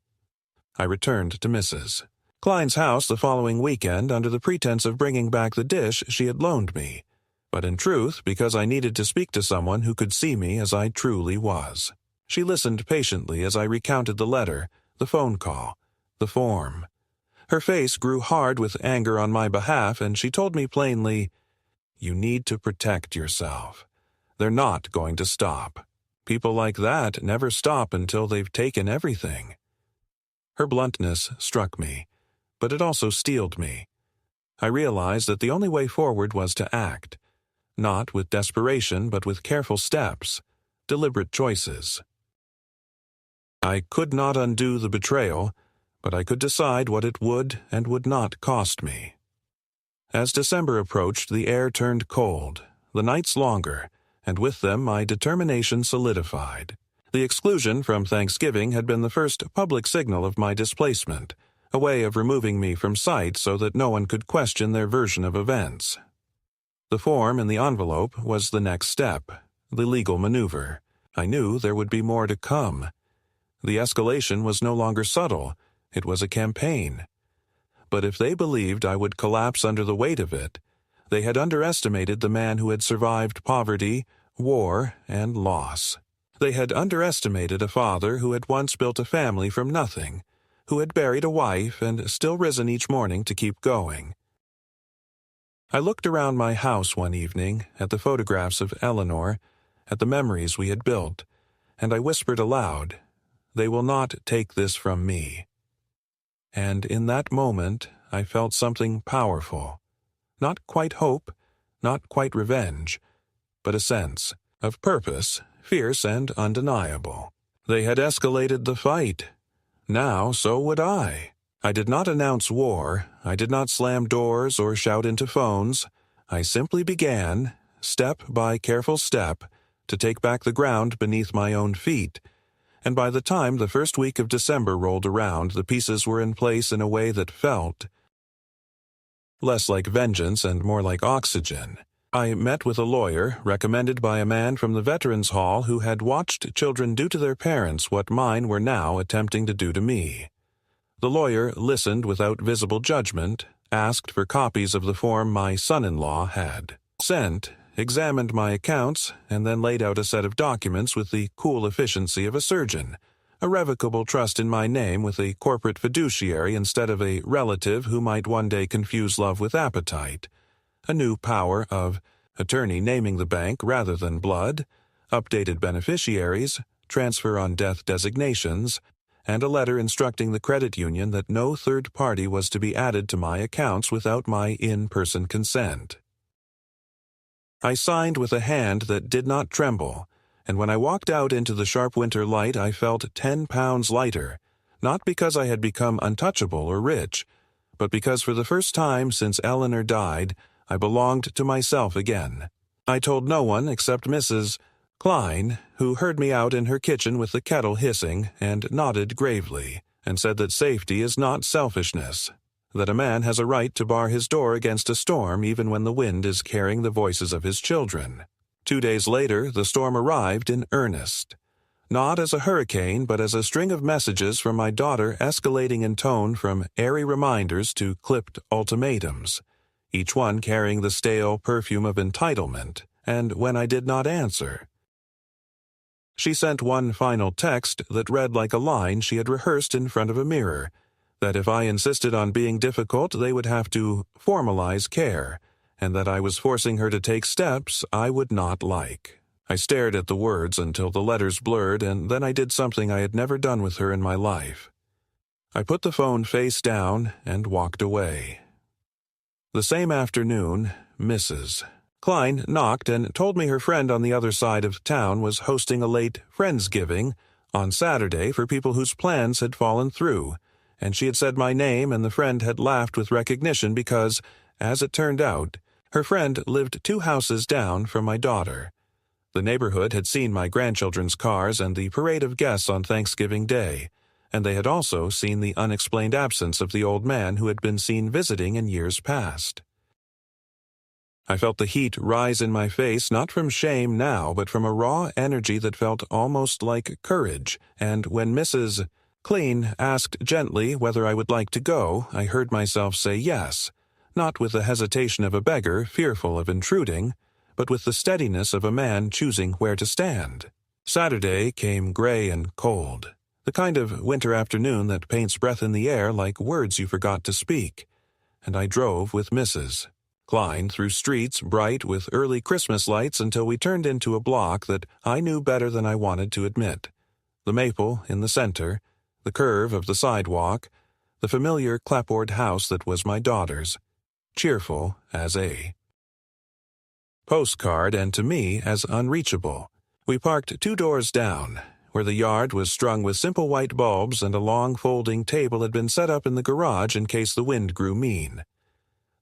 I returned to Mrs. Klein's house the following weekend under the pretense of bringing back the dish she had loaned me, but in truth because I needed to speak to someone who could see me as I truly was. She listened patiently as I recounted the letter, the phone call, the form. Her face grew hard with anger on my behalf, and she told me plainly, "You need to protect yourself. They're not going to stop. People like that never stop until they've taken everything." Her bluntness struck me, but it also steeled me. I realized that the only way forward was to act, not with desperation but with careful steps, deliberate choices. I could not undo the betrayal, but I could decide what it would and would not cost me. As December approached, the air turned cold, the nights longer, and with them my determination solidified. The exclusion from Thanksgiving had been the first public signal of my displacement, a way of removing me from sight so that no one could question their version of events. The form in the envelope was the next step, the legal maneuver. I knew there would be more to come. The escalation was no longer subtle, it was a campaign. But if they believed I would collapse under the weight of it, they had underestimated the man who had survived poverty, war, and loss. They had underestimated a father who had once built a family from nothing, who had buried a wife and still risen each morning to keep going. I looked around my house one evening, at the photographs of Eleanor, at the memories we had built, and I whispered aloud, "They will not take this from me." And in that moment I felt something powerful. Not quite hope, not quite revenge, but a sense of purpose, fierce and undeniable. They had escalated the fight. Now so would I. I did not announce war, I did not slam doors or shout into phones. I simply began, step by careful step, to take back the ground beneath my own feet, and by the time the first week of December rolled around, the pieces were in place in a way that felt less like vengeance and more like oxygen. I met with a lawyer, recommended by a man from the Veterans Hall who had watched children do to their parents what mine were now attempting to do to me. The lawyer listened without visible judgment, asked for copies of the form my son-in-law had sent, examined my accounts, and then laid out a set of documents with the cool efficiency of a surgeon, a revocable trust in my name with a corporate fiduciary instead of a relative who might one day confuse love with appetite, a new power of attorney naming the bank rather than blood, updated beneficiaries, transfer on death designations, and a letter instructing the credit union that no third party was to be added to my accounts without my in-person consent. I signed with a hand that did not tremble, and when I walked out into the sharp winter light I felt 10 pounds lighter, not because I had become untouchable or rich, but because for the first time since Eleanor died, I belonged to myself again. I told no one except Mrs. Klein, who heard me out in her kitchen with the kettle hissing, and nodded gravely, and said that safety is not selfishness, that a man has a right to bar his door against a storm even when the wind is carrying the voices of his children. 2 days later, the storm arrived in earnest. Not as a hurricane, but as a string of messages from my daughter escalating in tone from airy reminders to clipped ultimatums, each one carrying the stale perfume of entitlement, and when I did not answer. She sent one final text that read like a line she had rehearsed in front of a mirror, that if I insisted on being difficult they would have to formalize care, and that I was forcing her to take steps I would not like. I stared at the words until the letters blurred, and then I did something I had never done with her in my life. I put the phone face down and walked away. The same afternoon, Mrs. Klein knocked and told me her friend on the other side of town was hosting a late Friendsgiving on Saturday for people whose plans had fallen through, and she had said my name and the friend had laughed with recognition because, as it turned out, her friend lived 2 houses down from my daughter. The neighborhood had seen my grandchildren's cars and the parade of guests on Thanksgiving Day, and they had also seen the unexplained absence of the old man who had been seen visiting in years past. I felt the heat rise in my face not from shame now, but from a raw energy that felt almost like courage, and when Mrs. Clean asked gently whether I would like to go, I heard myself say yes, not with the hesitation of a beggar fearful of intruding, but with the steadiness of a man choosing where to stand. Saturday came gray and cold, the kind of winter afternoon that paints breath in the air like words you forgot to speak, and I drove with Mrs. Klein through streets bright with early Christmas lights until we turned into a block that I knew better than I wanted to admit. The maple in the center, the curve of the sidewalk, the familiar clapboard house that was my daughter's, cheerful as a postcard and to me as unreachable. We parked 2 doors down, where the yard was strung with simple white bulbs and a long folding table had been set up in the garage in case the wind grew mean.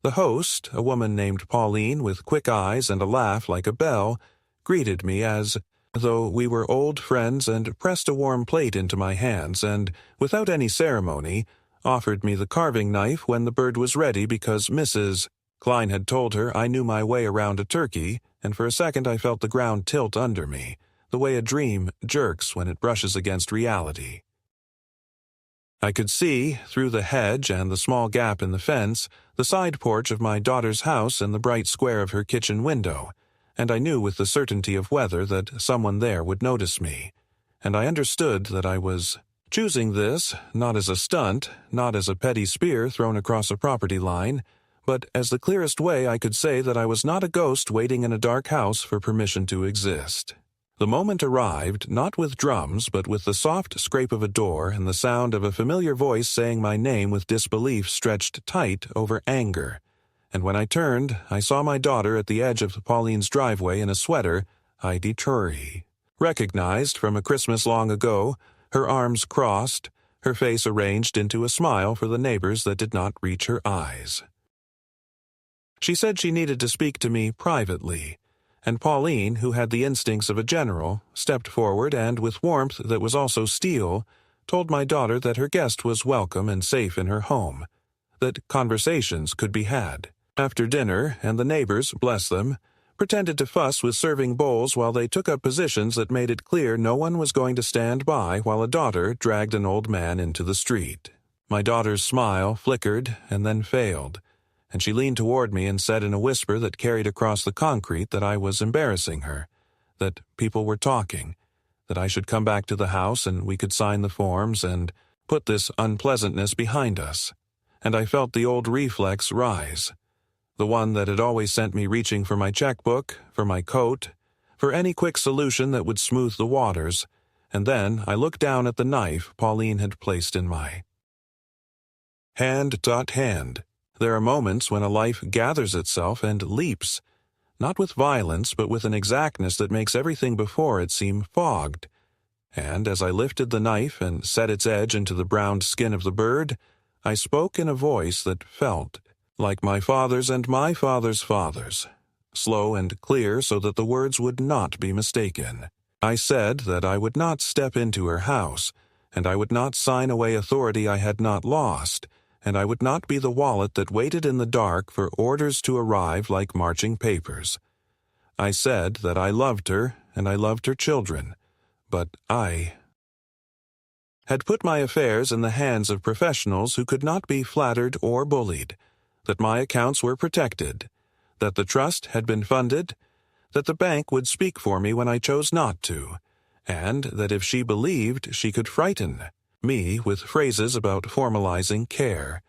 The host, a woman named Pauline with quick eyes and a laugh like a bell, greeted me as though we were old friends and pressed a warm plate into my hands and, without any ceremony, offered me the carving knife when the bird was ready because Mrs. Klein had told her I knew my way around a turkey, and for a second I felt the ground tilt under me, the way a dream jerks when it brushes against reality. I could see, through the hedge and the small gap in the fence, the side porch of my daughter's house and the bright square of her kitchen window, and I knew with the certainty of weather that someone there would notice me, and I understood that I was choosing this not as a stunt, not as a petty spear thrown across a property line, but as the clearest way I could say that I was not a ghost waiting in a dark house for permission to exist. The moment arrived, not with drums, but with the soft scrape of a door and the sound of a familiar voice saying my name with disbelief stretched tight over anger. And when I turned, I saw my daughter at the edge of Pauline's driveway in a sweater Heidi Trury, recognized from a Christmas long ago, her arms crossed, her face arranged into a smile for the neighbors that did not reach her eyes. She said she needed to speak to me privately, and Pauline, who had the instincts of a general, stepped forward and, with warmth that was also steel, told my daughter that her guest was welcome and safe in her home, that conversations could be had. After dinner, and the neighbors, bless them, pretended to fuss with serving bowls while they took up positions that made it clear no one was going to stand by while a daughter dragged an old man into the street. My daughter's smile flickered and then failed, and she leaned toward me and said in a whisper that carried across the concrete that I was embarrassing her, that people were talking, that I should come back to the house and we could sign the forms and put this unpleasantness behind us. And I felt the old reflex rise, the one that had always sent me reaching for my checkbook, for my coat, for any quick solution that would smooth the waters, and then I looked down at the knife Pauline had placed in my hand. There are moments when a life gathers itself and leaps, not with violence but with an exactness that makes everything before it seem fogged. And as I lifted the knife and set its edge into the browned skin of the bird, I spoke in a voice that felt like my father's and my father's father's, slow and clear so that the words would not be mistaken. I said that I would not step into her house, and I would not sign away authority I had not lost, and I would not be the wallet that waited in the dark for orders to arrive like marching papers. I said that I loved her, and I loved her children, but I had put my affairs in the hands of professionals who could not be flattered or bullied, that my accounts were protected, that the trust had been funded, that the bank would speak for me when I chose not to, and that if she believed she could frighten me with phrases about formalizing care.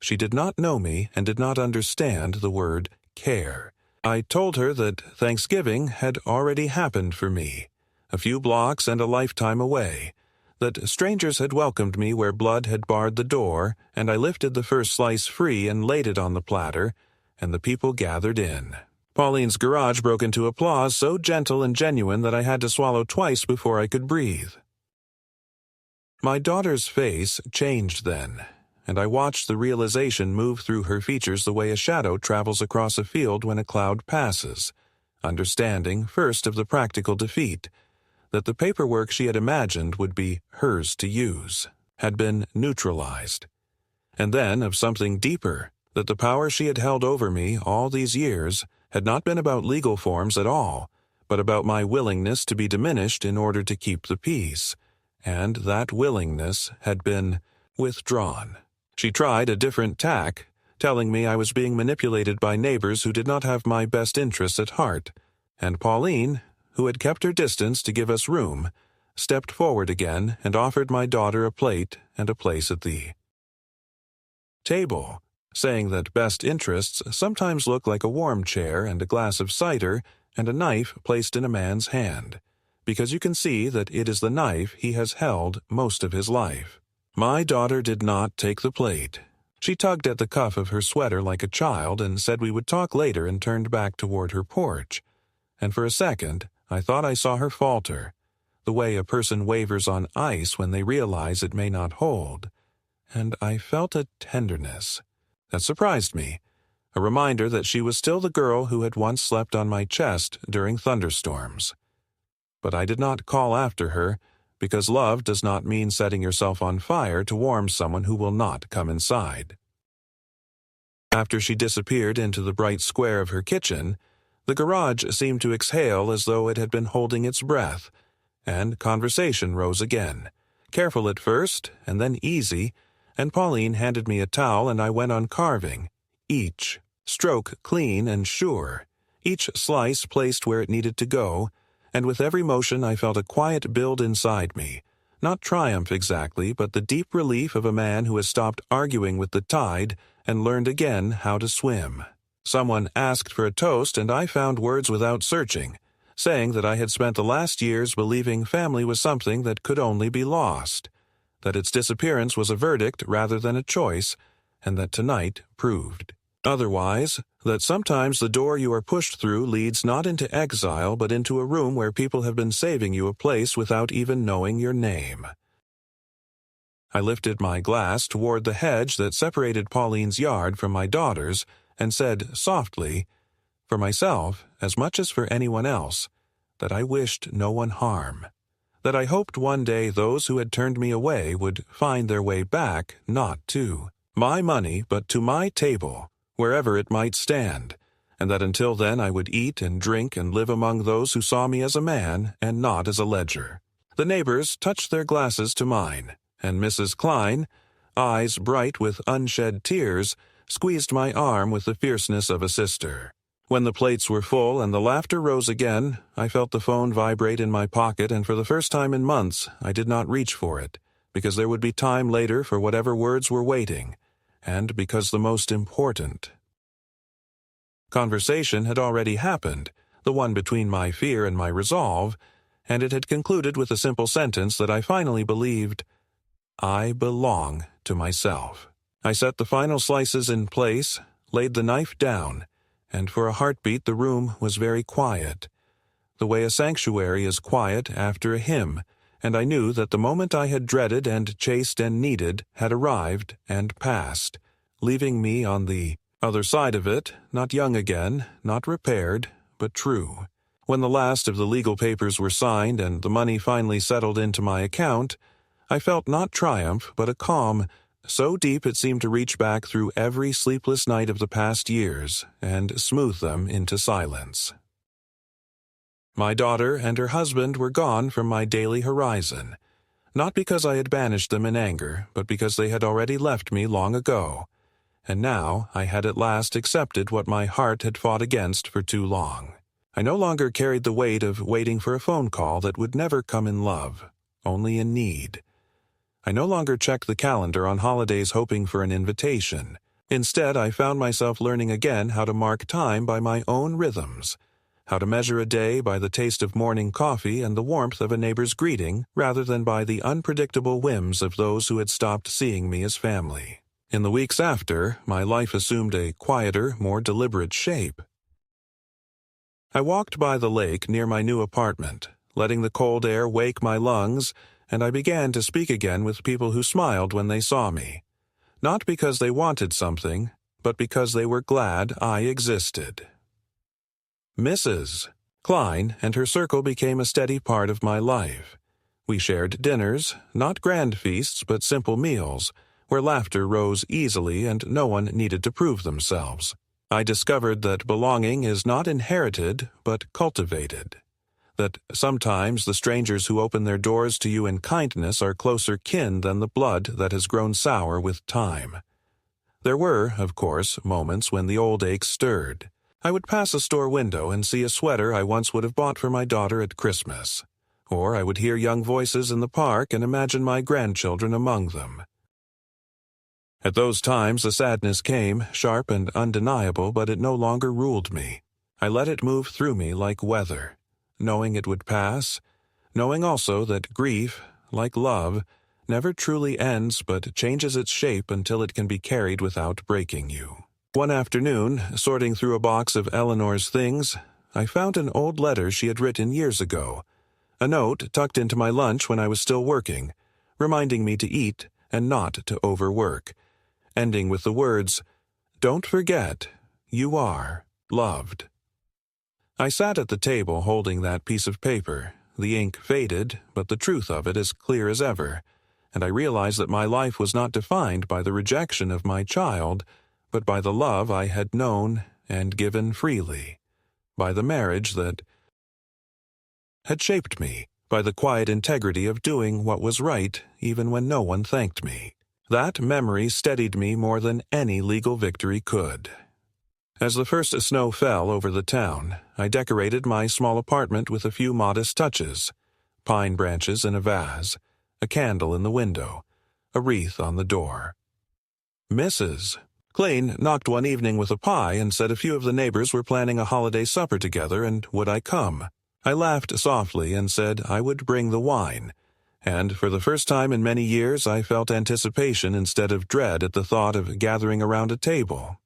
She did not know me and did not understand the word care. I told her that Thanksgiving had already happened for me, a few blocks and a lifetime away, that strangers had welcomed me where blood had barred the door, and I lifted the first slice free and laid it on the platter, and the people gathered in. Pauline's garage broke into applause so gentle and genuine that I had to swallow twice before I could breathe. My daughter's face changed then, and I watched the realization move through her features the way a shadow travels across a field when a cloud passes, understanding first of the practical defeat, that the paperwork she had imagined would be hers to use, had been neutralized, and then of something deeper, that the power she had held over me all these years had not been about legal forms at all, but about my willingness to be diminished in order to keep the peace, and that willingness had been withdrawn. She tried a different tack, telling me I was being manipulated by neighbors who did not have my best interests at heart, and Pauline, who had kept her distance to give us room, stepped forward again and offered my daughter a plate and a place at the table, saying that best interests sometimes look like a warm chair and a glass of cider and a knife placed in a man's hand, because you can see that it is the knife he has held most of his life. My daughter did not take the plate. She tugged at the cuff of her sweater like a child and said we would talk later and turned back toward her porch. And for a second, I thought I saw her falter, the way a person wavers on ice when they realize it may not hold. And I felt a tenderness that surprised me, a reminder that she was still the girl who had once slept on my chest during thunderstorms. But I did not call after her, because love does not mean setting yourself on fire to warm someone who will not come inside. After she disappeared into the bright square of her kitchen, the garage seemed to exhale as though it had been holding its breath, and conversation rose again, careful at first and then easy, and Pauline handed me a towel and I went on carving, each stroke clean and sure, each slice placed where it needed to go, and with every motion I felt a quiet build inside me, not triumph exactly, but the deep relief of a man who has stopped arguing with the tide and learned again how to swim. Someone asked for a toast and I found words without searching, saying that I had spent the last years believing family was something that could only be lost, that its disappearance was a verdict rather than a choice, and that tonight proved otherwise, that sometimes the door you are pushed through leads not into exile but into a room where people have been saving you a place without even knowing your name. I lifted my glass toward the hedge that separated Pauline's yard from my daughter's and said softly, for myself as much as for anyone else, that I wished no one harm, that I hoped one day those who had turned me away would find their way back not to my money but to my table, wherever it might stand, and that until then I would eat and drink and live among those who saw me as a man and not as a ledger. The neighbors touched their glasses to mine, and Mrs. Klein, eyes bright with unshed tears, squeezed my arm with the fierceness of a sister. When the plates were full and the laughter rose again, I felt the phone vibrate in my pocket, and for the first time in months I did not reach for it, because there would be time later for whatever words were waiting, and because the most important conversation had already happened, the one between my fear and my resolve, and it had concluded with a simple sentence that I finally believed: I belong to myself. I set the final slices in place, laid the knife down, and for a heartbeat the room was very quiet, the way a sanctuary is quiet after a hymn, and I knew that the moment I had dreaded and chased and needed had arrived and passed, leaving me on the other side of it, not young again, not repaired, but true. When the last of the legal papers were signed and the money finally settled into my account, I felt not triumph but a calm, so deep it seemed to reach back through every sleepless night of the past years and smooth them into silence. My daughter and her husband were gone from my daily horizon, not because I had banished them in anger, but because they had already left me long ago, and now I had at last accepted what my heart had fought against for too long. I no longer carried the weight of waiting for a phone call that would never come in love, only in need. I no longer checked the calendar on holidays hoping for an invitation. Instead, I found myself learning again how to mark time by my own rhythms, how to measure a day by the taste of morning coffee and the warmth of a neighbor's greeting rather than by the unpredictable whims of those who had stopped seeing me as family. In the weeks after, my life assumed a quieter, more deliberate shape. I walked by the lake near my new apartment, letting the cold air wake my lungs, and I began to speak again with people who smiled when they saw me, not because they wanted something, but because they were glad I existed. Mrs. Klein and her circle became a steady part of my life. We shared dinners, not grand feasts but simple meals, where laughter rose easily and no one needed to prove themselves. I discovered that belonging is not inherited but cultivated. That sometimes the strangers who open their doors to you in kindness are closer kin than the blood that has grown sour with time. There were, of course, moments when the old ache stirred. I would pass a store window and see a sweater I once would have bought for my daughter at Christmas. Or I would hear young voices in the park and imagine my grandchildren among them. At those times the sadness came, sharp and undeniable, but it no longer ruled me. I let it move through me like weather, knowing it would pass, knowing also that grief, like love, never truly ends but changes its shape until it can be carried without breaking you. One afternoon, sorting through a box of Eleanor's things, I found an old letter she had written years ago, a note tucked into my lunch when I was still working, reminding me to eat and not to overwork, ending with the words, "Don't forget, you are loved." I sat at the table holding that piece of paper, the ink faded, but the truth of it as clear as ever, and I realized that my life was not defined by the rejection of my child, but by the love I had known and given freely, by the marriage that had shaped me, by the quiet integrity of doing what was right even when no one thanked me. That memory steadied me more than any legal victory could. As the first snow fell over the town, I decorated my small apartment with a few modest touches: pine branches in a vase, a candle in the window, a wreath on the door. Mrs. Klein knocked one evening with a pie and said a few of the neighbors were planning a holiday supper together and would I come. I laughed softly and said I would bring the wine, and for the first time in many years I felt anticipation instead of dread at the thought of gathering around a table.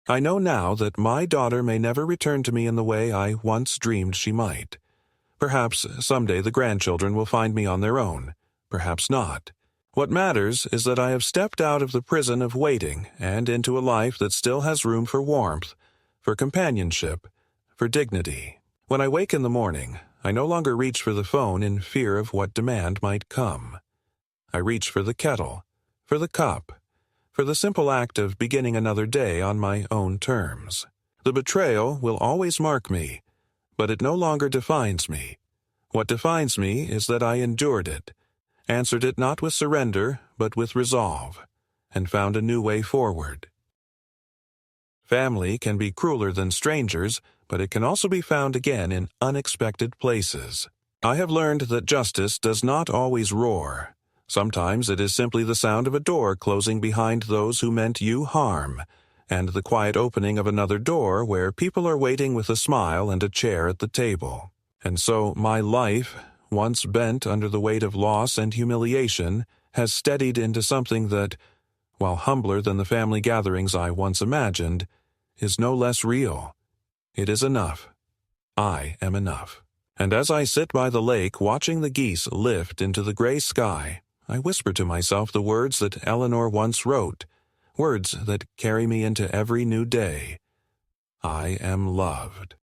I know now that my daughter may never return to me in the way I once dreamed she might. Perhaps someday the grandchildren will find me on their own. Perhaps not. What matters is that I have stepped out of the prison of waiting and into a life that still has room for warmth, for companionship, for dignity. When I wake in the morning, I no longer reach for the phone in fear of what demand might come. I reach for the kettle, for the cup, for the simple act of beginning another day on my own terms. The betrayal will always mark me, but it no longer defines me. What defines me is that I endured it, answered it not with surrender, but with resolve, and found a new way forward. Family can be crueler than strangers, but it can also be found again in unexpected places. I have learned that justice does not always roar. Sometimes it is simply the sound of a door closing behind those who meant you harm, and the quiet opening of another door where people are waiting with a smile and a chair at the table. And so my life, once bent under the weight of loss and humiliation, has steadied into something that, while humbler than the family gatherings I once imagined, is no less real. It is enough. I am enough. And as I sit by the lake watching the geese lift into the gray sky, I whisper to myself the words that Eleanor once wrote, words that carry me into every new day. I am loved.